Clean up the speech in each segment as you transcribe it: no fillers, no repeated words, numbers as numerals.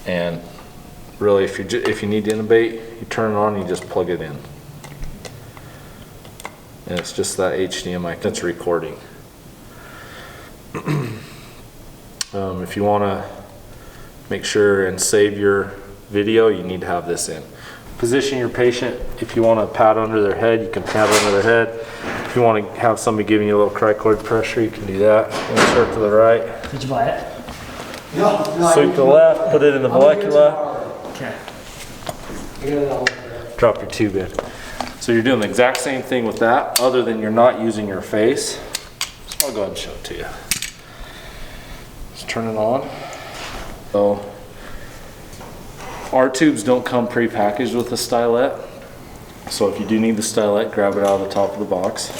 And really, if you need to intubate, you turn it on and you just plug it in. And it's just that HDMI that's recording. If you want to make sure and save your video, you need to have this in. Position your patient. If you want to pat under their head, you can pat under their head. If you want to have somebody giving you a little cricoid pressure, you can do that. Insert to the right. Did you buy it? No. Sweep to the left, put it in the molecular. Okay. Drop your tube in. So you're doing the exact same thing with that, other than you're not using your face. So I'll go ahead and show it to you. Just turn it on. So our tubes don't come pre-packaged with a stylet. So if you do need the stylet, grab it out of the top of the box.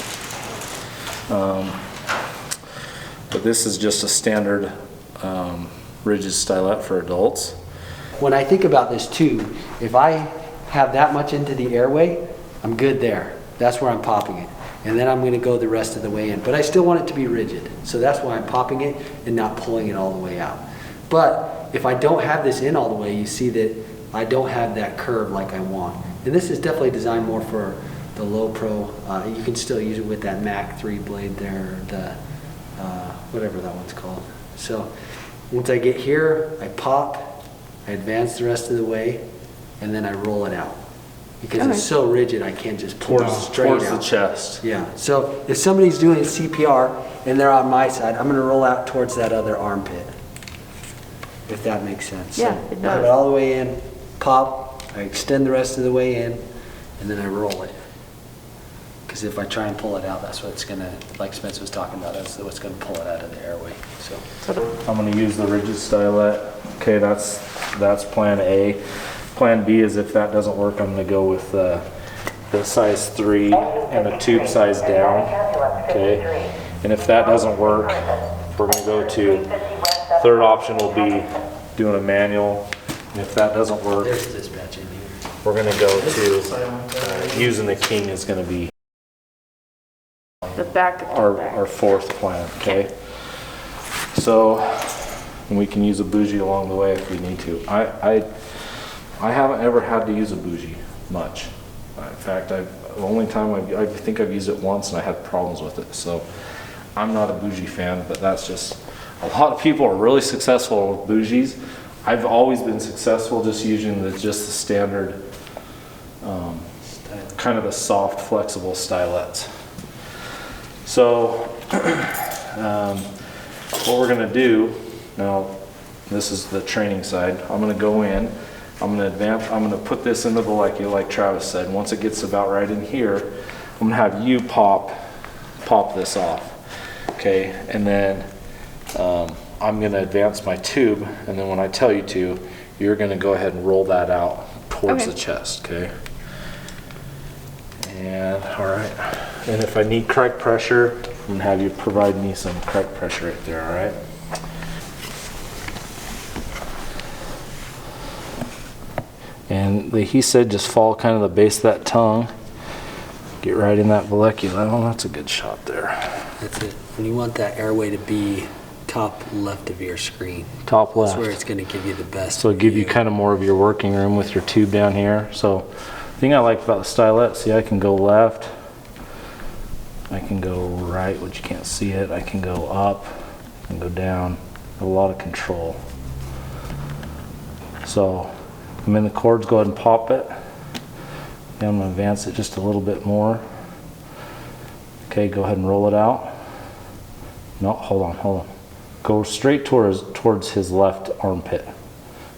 But this is just a standard rigid stylet for adults. When I think about this tube, if I have that much into the airway, I'm good there. That's where I'm popping it. And then I'm going to go the rest of the way in. But I still want it to be rigid. So that's why I'm popping it and not pulling it all the way out. But if I don't have this in all the way, you see that I don't have that curve like I want. And this is definitely designed more for the low pro. You can still use it with that Mac 3 blade there, or the whatever that one's called. So once I get here, I pop, I advance the rest of the way, and then I roll it out. Because it's so rigid, I can't just pull it straight out. Towards the chest. Yeah, so if somebody's doing CPR and they're on my side, I'm going to roll out towards that other armpit. If that makes sense. Yeah, So it does. I have it all the way in, pop, I extend the rest of the way in, and then I roll it. Because if I try and pull it out, that's what's going to, like Spence was talking about, that's what's going to pull it out of the airway. So I'm going to use the rigid stylet. Okay, that's plan A. Plan B is if that doesn't work, I'm going to go with the size 3 and a tube size down. Okay, and if that doesn't work, we're going to go to, third option will be doing a manual. And if that doesn't work, there's dispatch in here. we're going to go to using the king is going to be The back of the back. our fourth plan. Okay, so we can use a bougie along the way if we need to. I haven't ever had to use a bougie much. In fact, the only time I think I've used it once and I had problems with it. So I'm not a bougie fan, but that's just, a lot of people are really successful with bougies. I've always been successful just using just the standard, kind of the soft, flexible stylets. So what we're gonna do, now this is the training side, I'm gonna go in, I'm going to advance, I'm going to put this into the molecular like Travis said. Once it gets about right in here, I'm going to have you pop this off. Okay, and then I'm going to advance my tube, and then when I tell you to, you're going to go ahead and roll that out towards the chest, okay? And, all right. And if I need cric pressure, I'm going to have you provide me some cric pressure right there, all right? And he said just follow kind of the base of that tongue. Get right in that molecular. Oh, that's a good shot there. That's it. And you want that airway to be top left of your screen. Top left. That's where it's going to give you the best. So it'll give you kind of more of your working room with your tube down here. So the thing I like about the stylet, see I can go left. I can go right, which you can't see it. I can go up. I can go down. A lot of control. So I'm in the cords, go ahead and pop it. And I'm going to advance it just a little bit more. Okay, go ahead and roll it out. No, hold on. Go straight towards his left armpit.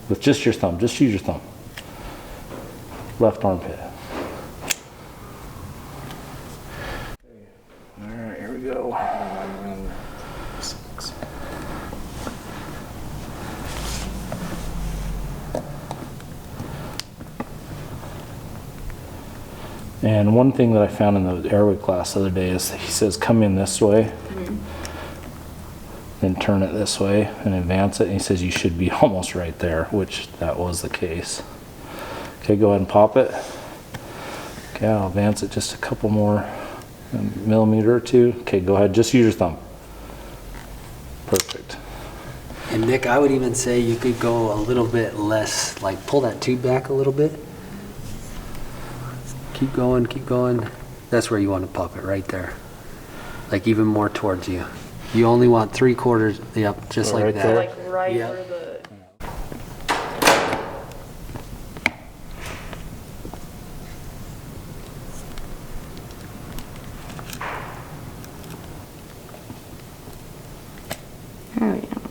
With just your thumb, just use your thumb. Left armpit. All right, here we go. And one thing that I found in the airway class the other day is he says come in this way, then turn it this way and advance it. And he says you should be almost right there, which that was the case. Okay, go ahead and pop it. Okay, I'll advance it just a couple more, a millimeter or two. Okay, go ahead, just use your thumb. Perfect. And Nick, I would even say you could go a little bit less, like pull that tube back a little bit. Keep going, keep going. That's where you want to pop it, right there. Like even more towards you. You only want 3/4, yep, just like Right that. there? Like right Yep. where the, there we go.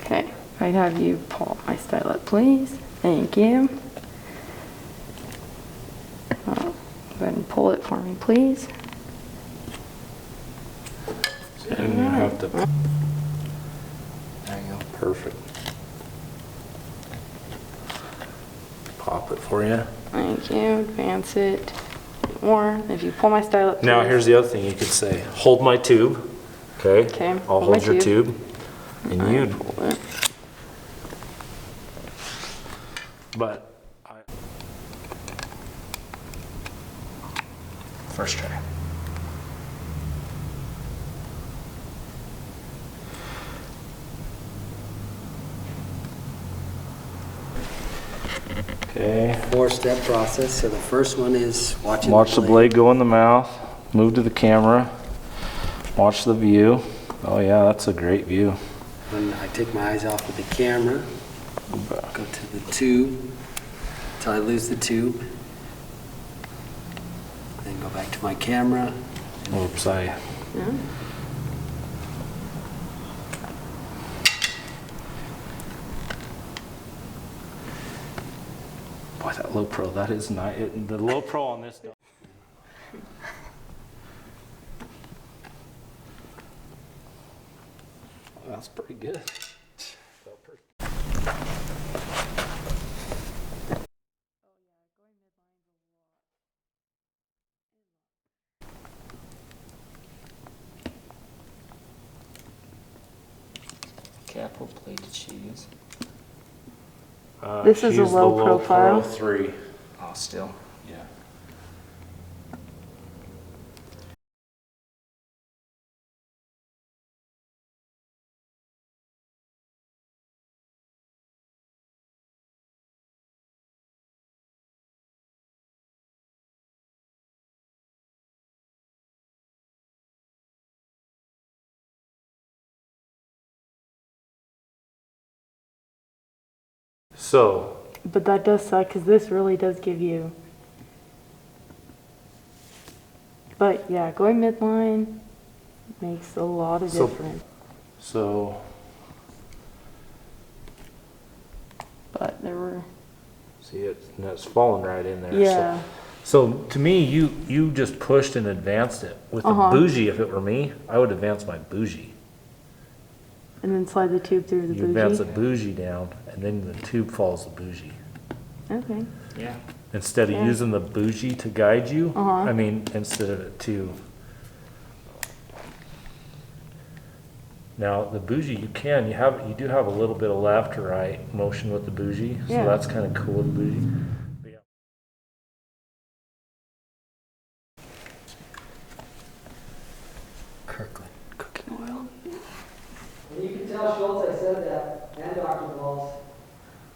Okay, I'd have you pull my stylet, please. Thank you. Go ahead and pull it for me, please. And you have to. There you go. Perfect. Pop it for you. Thank you. Advance it more. If you pull my stylet, Now please. here's the other thing you could say. Hold my tube. Okay. Okay, I'll hold my hold your tube. tube. And I you. pull it. But first try. Okay. 4-step process. So the first one is watching Watch the blade go in the mouth. Move to the camera. Watch the view. Oh yeah, that's a great view. When I take my eyes off of the camera, go to the tube until I lose the tube. Then go back to my camera. Oops, Yeah. boy, that low pro, that is not it. The low pro on this. That's pretty good. Cap, what blade did she use? This is a she's the low profile. Pro 3. Oh, still. Yeah. So, But that does suck because this really does give you. But yeah, going midline makes a lot of So- difference. so But there were. see it's falling right in there. Yeah. So to me, you just pushed and advanced it. With the bougie, if it were me, I would advance my bougie. And then slide the tube through the You advance the bougie. bougie down, and then the tube follows the bougie. Okay. Yeah. Instead of Yeah. using the bougie to guide you, Uh-huh. I mean, instead of it to. Now the bougie, you do have a little bit of left or right motion with the bougie, so Yeah. that's kind of cool with the bougie.